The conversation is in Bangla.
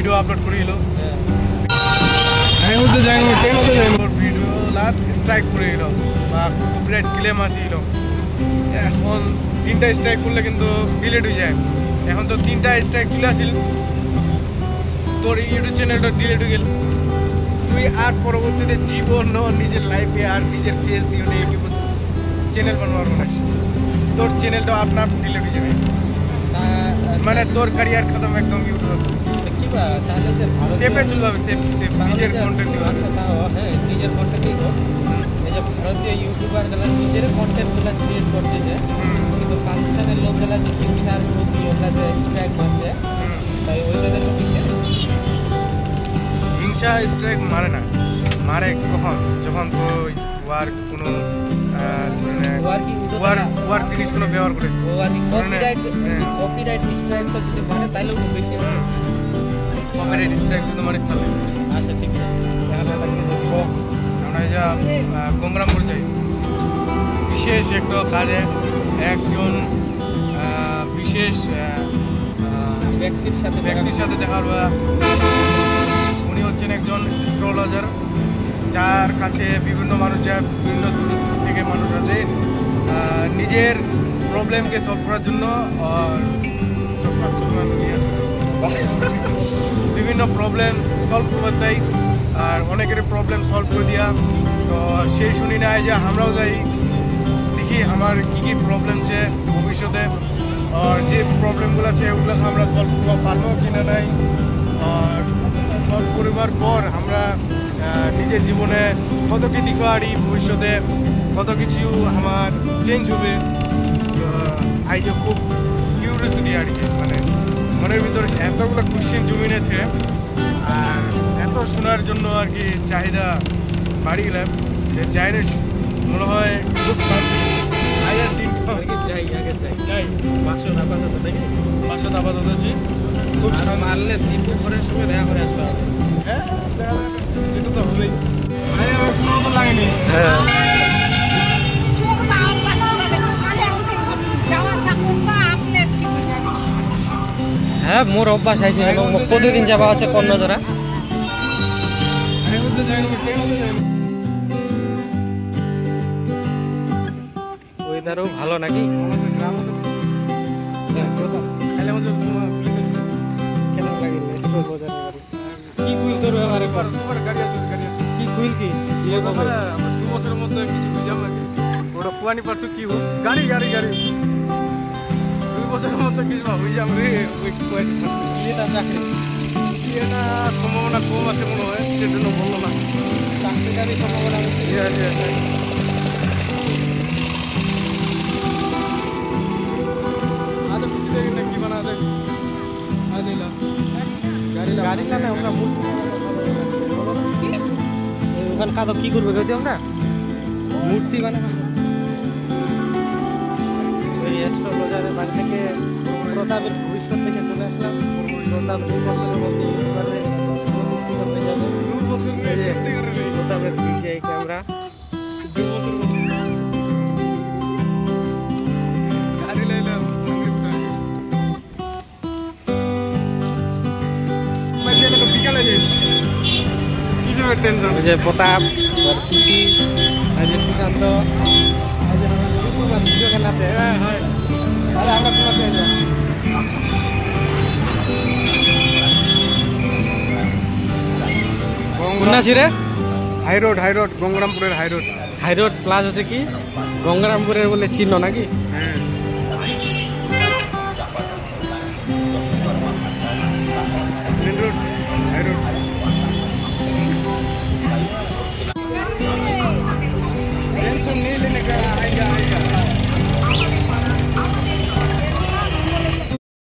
ভিডিও আপলোড করিল আমি বলতে যাই ওর ভিডিও লাত স্ট্রাইক করে দিল বা কপিরাইট ক্লেম আসিল এখন 3টা স্ট্রাইক করলে কিন্তু ডিলিট হয়ে যায় এখন তো 3টা স্ট্রাইক চলে আসিল তোর ইউটিউব চ্যানেলটা ডিলিট হয়ে গেল তুই আর পরবর্তীতে জীবন নিজের লাইফে আর নিজের ফেস দিয়ে ইউটিউব চ্যানেল বানাবার না তোর চ্যানেলটা আপনার ডিলিট হয়ে যাবে মানে তোর ক্যারিয়ার খতম একদম ইউটিউব তাহলে যে সেপে চলবে নিজের কন্টেন্ট আচ্ছা তাও হ্যাঁ নিজের কন্টেন্টই হোক এই যে ভারতীয় ইউটিউবারগুলো নিজের কন্টেন্টগুলো ক্রিয়েট করছে যে কিন্তু পাকিস্তানের লোকগুলা যে হিংসার প্রতি ওগুলা যে স্ট্রাইক মারছে তাই ওই জায়গায় বিশেষ হিংসা স্ট্রাইক মারে না মারে কখন যখন তো ওয়ার কোনো ওয়ার জিনিস কোনো ব্যবহার করে কপিরাইট স্ট্রাইক তো যদি মানে তাহলে বেশি কপিরাইট স্ট্রাইক কিন্তু মানে তাহলে আচ্ছা ঠিক আছে আমরা যা গঙ্গরামপুর যাই বিশেষ একটা কাজে একজন বিশেষ ব্যক্তির সাথে দেখা হলো উনি হচ্ছেন একজন অ্যাস্ট্রোলজার যার কাছে বিভিন্ন মানুষ যায় বিভিন্ন দূর থেকে মানুষ আছে নিজের প্রবলেমকে সলভ করার জন্য বিভিন্ন প্রবলেম সলভ করতে দেয় আর অনেকের প্রবলেম সলভ করে দেওয়া তো সেই শুনি না যে আমরাও যাই দেখি আমার কী কী প্রবলেম আছে ভবিষ্যতে আর যে প্রবলেমগুলো আছে ওগুলো আমরা সলভ করতে পারবো কিনা নাই আর সলভ করবার পর আমরা নিজের জীবনে কত কি দিতে পারি ভবিষ্যতে কত কিছু আমার চেঞ্জ হবে এই যে খুব কিউরিয়াসিটি আর কি মানে মনের ভিতরে এতগুলো কোশ্চেন জমিনেছে আর এত শোনার জন্য আর কি চাহিদা বাড়ি গেলাম যে চাই না মনে হয় খুব আগে চাই 500 আপাতত আছে খুব মারলে 3 ঘরের সঙ্গে দেখা করে আসবে হ্যাঁ সেটা তো হবেই আমার কোনো মতো লাগেনি হ্যাঁ মোর অভ্যাস আছে এবং প্রতিদিন যাওয়া হচ্ছে কর্ণধরা ওয়েদারও ভালো নাকি কি কুইল তোর ব্যাপারে কি কুইল কি 2 বছরের মধ্যে কিছু বুঝাম নাকি ওটা পুয়ানি পারছো কি গাড়ি 2 বছরের মধ্যে কিছু বুঝাম রে এটা সম্ভাবনা কম আছে মনে হয় সেজন্য বললো না চাকরিটারই সম্ভাবনা আদৌ বেশি দেখি না কি বানা দেয় গাড়ি না আমরা ওখানে কাদো কি করবে কেউ আমরা মূর্তি বানাবো ওই অ্যাস্ট্রোলজারের বাড়ি থেকে প্রতাপের ভবিষ্যৎ থেকে চলে আসলাম প্রতাপ 2 বছরের মধ্যে প্রতিষ্ঠিত হয়ে যাবে প্রতাপের দিকে এই ক্যামেরা 2 বছর গাড়ি লাইলাম বিকালে যাই টেনশন যে প্রতাপ কৃষি যে সুশান্ত ভিডিও খেলাতে আমরা কোনাছি রে হাইরোড গঙ্গারামপুরের হাইরোড প্লাস হচ্ছে কি গঙ্গারামপুরের বলে চিহ্ন নাকি হ্যাঁ মেন রোড হাইরোড